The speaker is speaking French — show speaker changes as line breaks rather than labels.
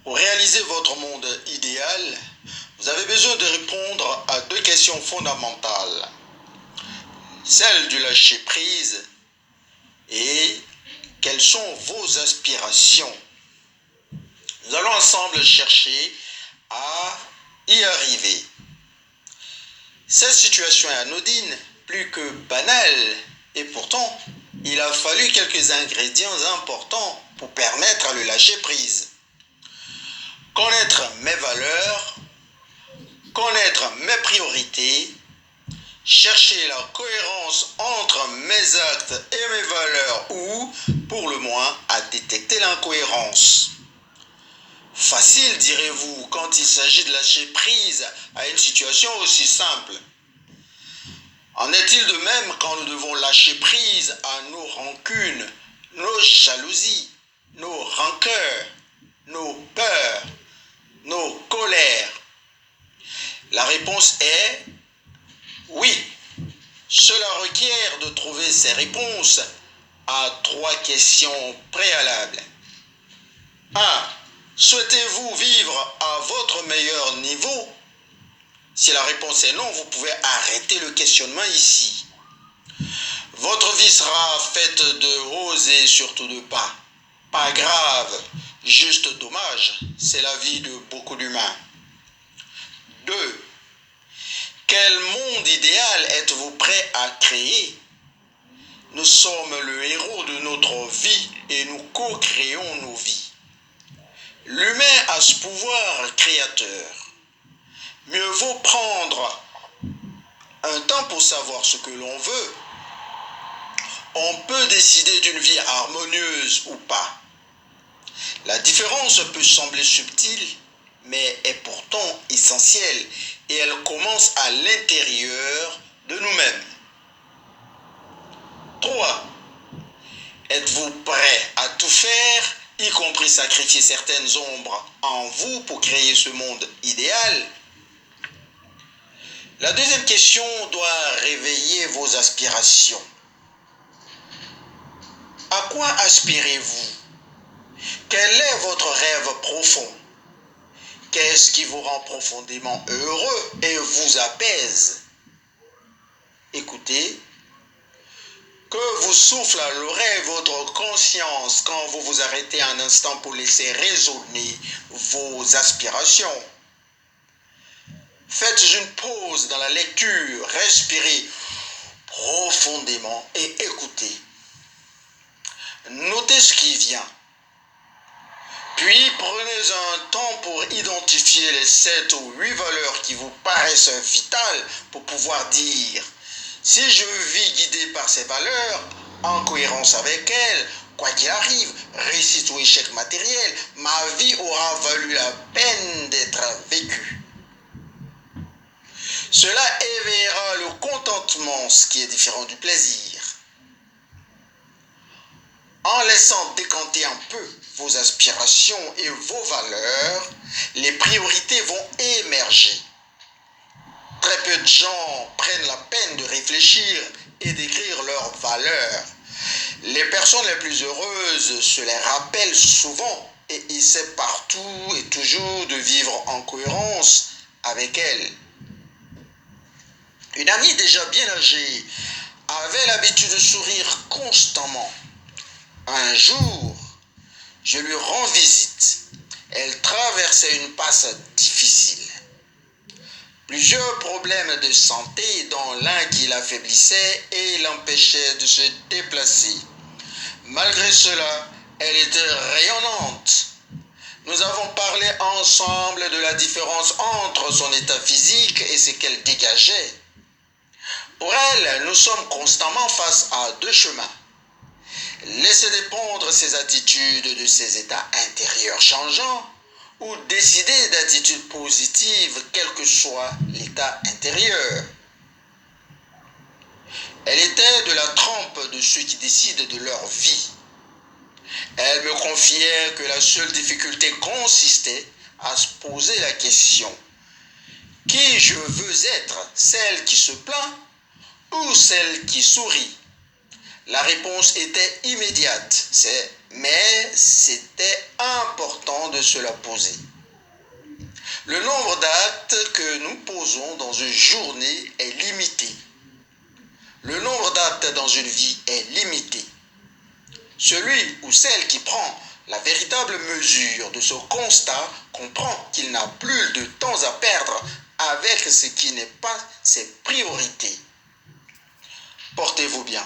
Pour réaliser votre monde idéal, vous avez besoin de répondre à deux questions fondamentales. Celle du lâcher-prise et quelles sont vos aspirations. Nous allons ensemble chercher à y arriver. Cette situation est anodine, plus que banale, et pourtant, il a fallu quelques ingrédients importants pour permettre le lâcher-prise. Connaître mes valeurs, connaître mes priorités, chercher la cohérence entre mes actes et mes valeurs ou, pour le moins, à détecter l'incohérence. Facile, direz-vous, quand il s'agit de lâcher prise à une situation aussi simple. En est-il de même quand nous devons lâcher prise à nos rancunes, nos jalousies, nos rancœurs, nos peurs, nos colères? La réponse est oui. Cela requiert de trouver ces réponses à trois questions préalables. 1. Souhaitez-vous vivre à votre meilleur niveau? Si la réponse est non, vous pouvez arrêter le questionnement ici. Votre vie sera faite de hauts et surtout de bas. Pas grave, juste dommage, c'est la vie de beaucoup d'humains. 2. Quel monde idéal êtes-vous prêt à créer? Nous sommes le héros de notre vie et nous co-créons nos vies. L'humain a ce pouvoir créateur. Mieux vaut prendre un temps pour savoir ce que l'on veut. On peut décider d'une vie harmonieuse ou pas. La différence peut sembler subtile, mais est pourtant essentielle et elle commence à l'intérieur de nous-mêmes. 3. Êtes-vous prêt à tout faire, y compris sacrifier certaines ombres en vous pour créer ce monde idéal? La deuxième question doit réveiller vos aspirations. À quoi aspirez-vous? Quel est votre rêve profond? Qu'est-ce qui vous rend profondément heureux et vous apaise? Écoutez, que vous souffle à l'oreille votre conscience quand vous vous arrêtez un instant pour laisser résonner vos aspirations. Faites une pause dans la lecture, respirez profondément et écoutez. Notez ce qui vient. Puis prenez un temps pour identifier les 7 ou 8 valeurs qui vous paraissent vitales pour pouvoir dire: si je vis guidé par ces valeurs, en cohérence avec elles, quoi qu'il arrive, réussite ou échec matériel, ma vie aura valu la peine d'être vécue. Cela éveillera le contentement, ce qui est différent du plaisir. En laissant décanter un peu vos aspirations et vos valeurs, les priorités vont émerger. Très peu de gens prennent la peine de réfléchir et d'écrire leurs valeurs. Les personnes les plus heureuses se les rappellent souvent et essaient partout et toujours de vivre en cohérence avec elles. Une amie déjà bien âgée avait l'habitude de sourire constamment. Un jour, je lui rends visite. Elle traversait une passe difficile. Plusieurs problèmes de santé, dont l'un qui l'affaiblissait et l'empêchait de se déplacer. Malgré cela, elle était rayonnante. Nous avons parlé ensemble de la différence entre son état physique et ce qu'elle dégageait. Pour elle, nous sommes constamment face à deux chemins. Laisser dépendre ses attitudes de ses états intérieurs changeants ou décider d'attitudes positives quel que soit l'état intérieur. Elle était de la trempe de ceux qui décident de leur vie. Elle me confiait que la seule difficulté consistait à se poser la question: qui je veux être, celle qui se plaint ou celle qui sourit? La réponse était immédiate, mais c'était important de se la poser. Le nombre d'actes que nous posons dans une journée est limité. Le nombre d'actes dans une vie est limité. Celui ou celle qui prend la véritable mesure de ce constat comprend qu'il n'a plus de temps à perdre avec ce qui n'est pas ses priorités. Portez-vous bien.